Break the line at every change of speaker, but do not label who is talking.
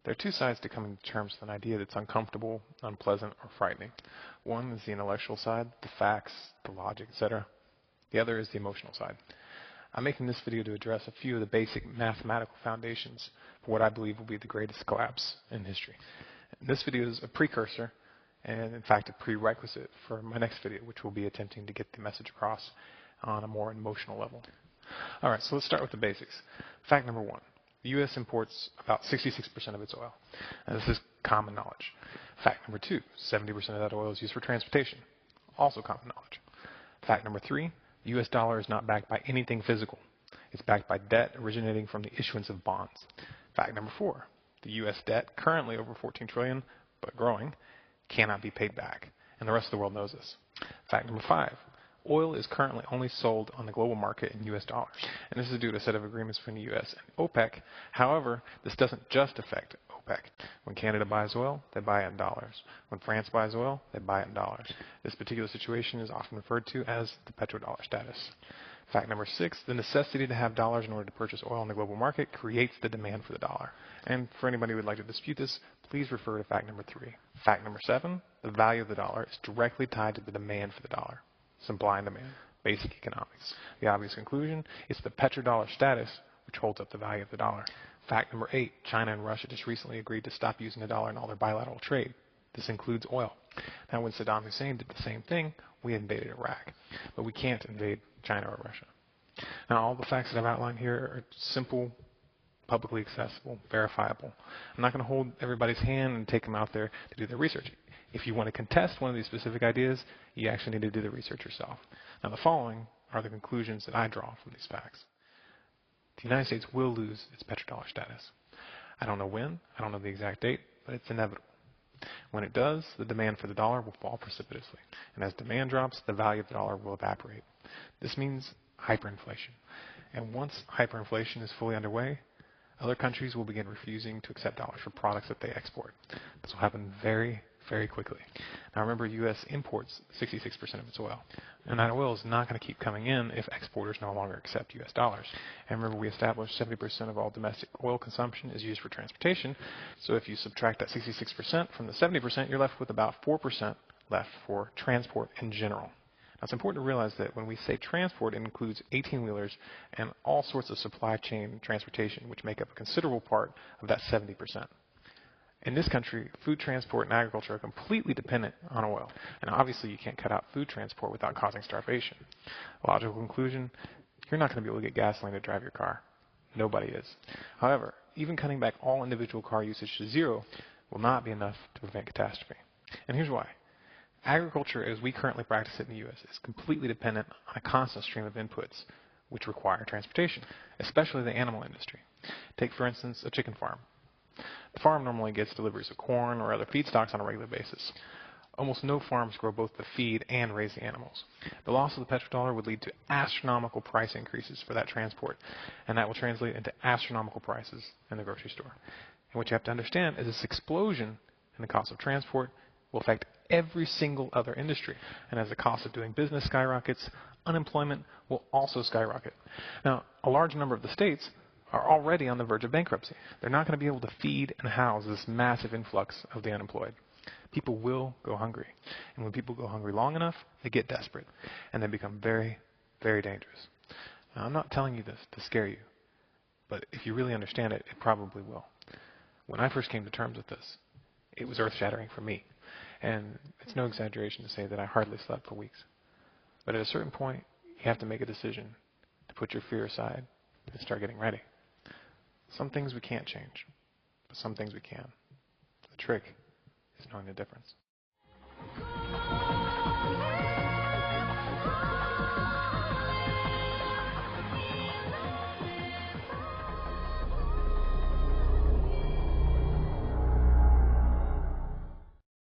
There are two sides to coming to terms with an idea that's uncomfortable, unpleasant, or frightening. One is the intellectual side, the facts, the logic, etc. The other is the emotional side. I'm making this video to address a few of the basic mathematical foundations for what I believe will be the greatest collapse in history. This video is a precursor and, in fact, a prerequisite for my next video, which will be attempting to get the message across on a more emotional level. Alright, so let's start with the basics. Fact number one. The U.S. imports about 66% of its oil. And this is common knowledge. Fact number two. 70% of that oil is used for transportation. Also common knowledge. Fact number three. The U.S. dollar is not backed by anything physical. It's backed by debt originating from the issuance of bonds. Fact number four. The U.S. debt, currently over $14 trillion, but growing, cannot be paid back. And the rest of the world knows this. Fact number five. Oil is currently only sold on the global market in U.S. dollars. And this is due to a set of agreements between the U.S. and OPEC. However, this doesn't just affect OPEC. When Canada buys oil, they buy it in dollars. When France buys oil, they buy it in dollars. This particular situation is often referred to as the petrodollar status. Fact number six, the necessity to have dollars in order to purchase oil in the global market creates the demand for the dollar. And for anybody who would like to dispute this, please refer to fact number three. Fact number seven, the value of the dollar is directly tied to the demand for the dollar. Supply and demand, basic economics. The obvious conclusion is the petrodollar status which holds up the value of the dollar. Fact number eight, China and Russia just recently agreed to stop using the dollar in all their bilateral trade. This includes oil. Now when Saddam Hussein did the same thing, we invaded Iraq. But we can't invade China or Russia. Now all the facts that I've outlined here are simple, publicly accessible, verifiable. I'm not going to hold everybody's hand and take them out there to do their research. If you want to contest one of these specific ideas, you actually need to do the research yourself. Now the following are the conclusions that I draw from these facts. The United States will lose its petrodollar status. I don't know when, I don't know the exact date, but it's inevitable. When it does, the demand for the dollar will fall precipitously. And as demand drops, the value of the dollar will evaporate. This means hyperinflation. And once hyperinflation is fully underway, other countries will begin refusing to accept dollars for products that they export. This will happen very quickly. Now remember, U.S. imports 66% of its oil. And that oil is not going to keep coming in if exporters no longer accept U.S. dollars. And remember, we established 70% of all domestic oil consumption is used for transportation. So if you subtract that 66% from the 70%, you're left with about 4% left for transport in general. Now it's important to realize that when we say transport, it includes 18-wheelers and all sorts of supply chain transportation, which make up a considerable part of that 70%. In this country, food transport and agriculture are completely dependent on oil. And obviously you can't cut out food transport without causing starvation. Logical conclusion, you're not going to be able to get gasoline to drive your car. Nobody is. However, even cutting back all individual car usage to zero will not be enough to prevent catastrophe. And here's why. Agriculture, as we currently practice it in the U.S., is completely dependent on a constant stream of inputs which require transportation, especially the animal industry. Take, for instance, a chicken farm. The farm normally gets deliveries of corn or other feedstocks on a regular basis. Almost no farms grow both the feed and raise the animals. The loss of the petrodollar would lead to astronomical price increases for that transport, and that will translate into astronomical prices in the grocery store. And what you have to understand is this explosion in the cost of transport will affect every single other industry. And as the cost of doing business skyrockets, unemployment will also skyrocket. Now, a large number of the states are already on the verge of bankruptcy. They're not going to be able to feed and house this massive influx of the unemployed. People will go hungry. And when people go hungry long enough, they get desperate. And they become very dangerous. Now, I'm not telling you this to scare you. But if you really understand it, it probably will. When I first came to terms with this, it was earth-shattering for me. And it's no exaggeration to say that I hardly slept for weeks. But at a certain point, you have to make a decision to put your fear aside and start getting ready. Some things we can't change, but some things we can. The trick is knowing the difference.